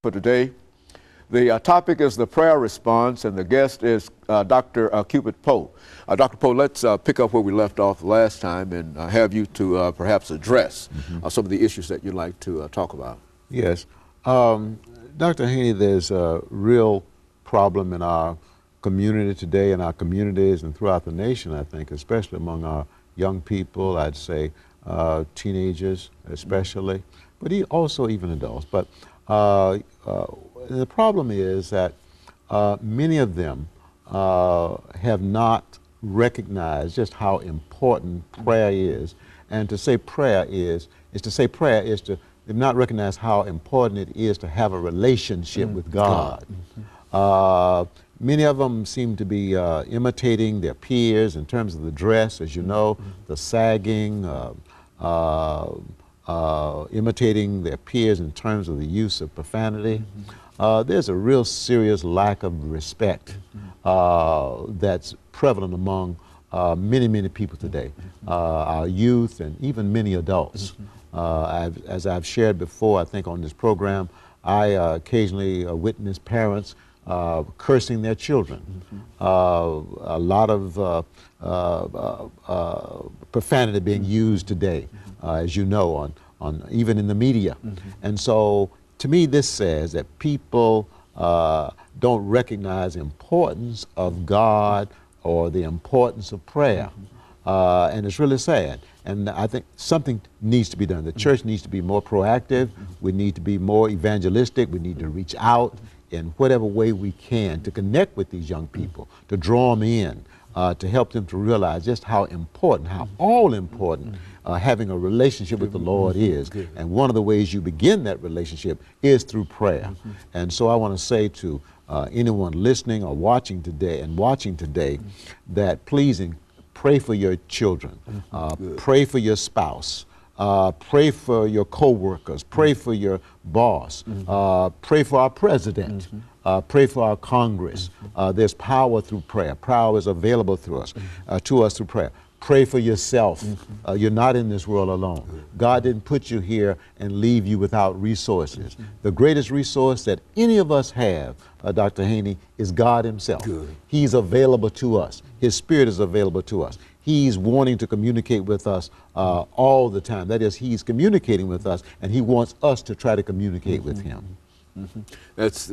for today. The topic is the prayer response, and the guest is Dr. CPoe. Dr. Poe, let's pick up where we left off last time and have you to perhaps address some of the issues that you'd like to talk about. Yes. Dr. Haney, there's a real problem in our community today, in our communities and throughout the nation, I think, especially among our young people, I'd say teenagers especially, but also even adults. But the problem is that many of them have not recognized just how important prayer is. And to say prayer is to they've not recognized how important it is to have a relationship with God. Many of them seem to be imitating their peers in terms of the dress, as you know, the sagging, imitating their peers in terms of the use of profanity. There's a real serious lack of respect that's prevalent among many people today, our youth and even many adults. As I've shared before, I think on this program, I occasionally witness parents cursing their children. A lot of profanity being used today, as you know, even in the media. And so, to me, this says that people don't recognize the importance of God or the importance of prayer. And it's really sad. And I think something needs to be done. The church needs to be more proactive. We need to be more evangelistic. We need to reach out in whatever way we can to connect with these young people, to draw them in, to help them to realize just how important, how all important having a relationship with the Lord is. And one of the ways you begin that relationship is through prayer. And so I want to say to anyone listening or watching today that please pray for your children, pray for your spouse, pray for your co-workers, pray for your boss, pray for our president, pray for our Congress. There's power through prayer. Power is available through us, to us through prayer. Pray for yourself. You're not in this world alone. God didn't put you here and leave you without resources. The greatest resource that any of us have, Dr. Haney, is God himself. He's available to us. His Spirit is available to us. He's wanting to communicate with us all the time. That is, he's communicating with us, and he wants us to try to communicate with him. That's,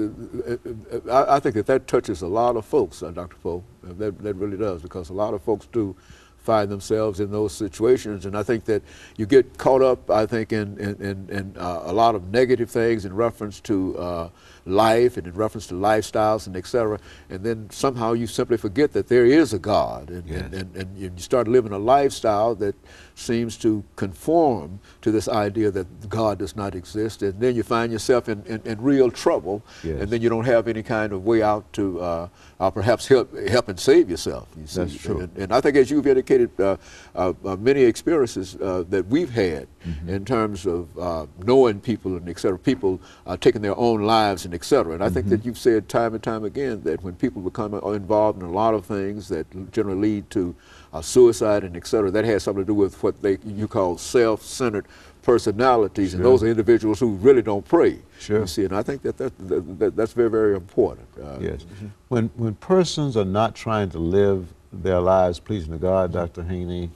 I think that touches a lot of folks, Dr. Poe. That really does, because a lot of folks do find themselves in those situations, and I think that you get caught up, I think, in a lot of negative things in reference to life and in reference to lifestyles and et cetera, and then somehow you simply forget that there is a God, and you start living a lifestyle that seems to conform to this idea that God does not exist, and then you find yourself in real trouble, and then you don't have any kind of way out to perhaps help and save yourself. You see. That's true. And I think, as you've indicated, many experiences that we've had in terms of knowing people and et cetera, people taking their own lives and et cetera. And I think that you've said time and time again that when people become involved in a lot of things that generally lead to suicide and et cetera, that has something to do with what you call self-centered personalities, and those are individuals who really don't pray. You see, and I think that's very, very important. Yes. When persons are not trying to live their lives pleasing to God, Dr. Haney,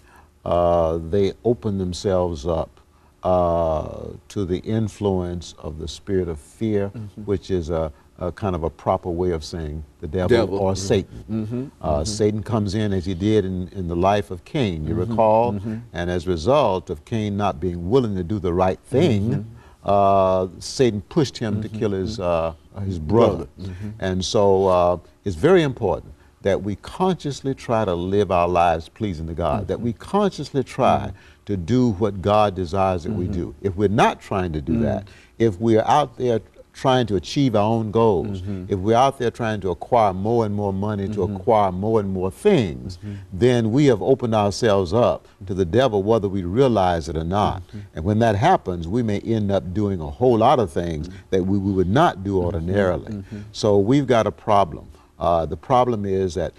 they open themselves up to the influence of the spirit of fear, which is a kind of a proper way of saying the devil. Or Satan. Satan comes in as he did in the life of Cain, you recall, and as a result of Cain not being willing to do the right thing, Satan pushed him to kill his brother. And so it's very important that we consciously try to live our lives pleasing to God, that we consciously try to do what God desires that we do. If we're not trying to do that, if we're out there trying to achieve our own goals, if we're out there trying to acquire more and more money, to acquire more and more things, then we have opened ourselves up to the devil, whether we realize it or not. And when that happens, we may end up doing a whole lot of things that we would not do ordinarily. So we've got a problem. The problem is that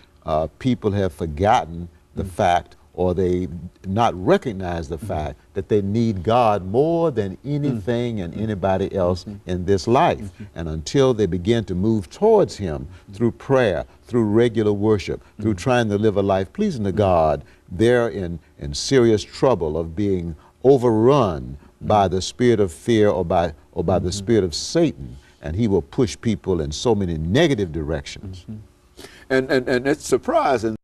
people have forgotten the fact or they not recognize the fact that they need God more than anything and anybody else in this life. And until they begin to move towards Him through prayer, through regular worship, through trying to live a life pleasing to God, they're in serious trouble of being overrun by the spirit of fear or by the spirit of Satan, and he will push people in so many negative directions. And it's surprising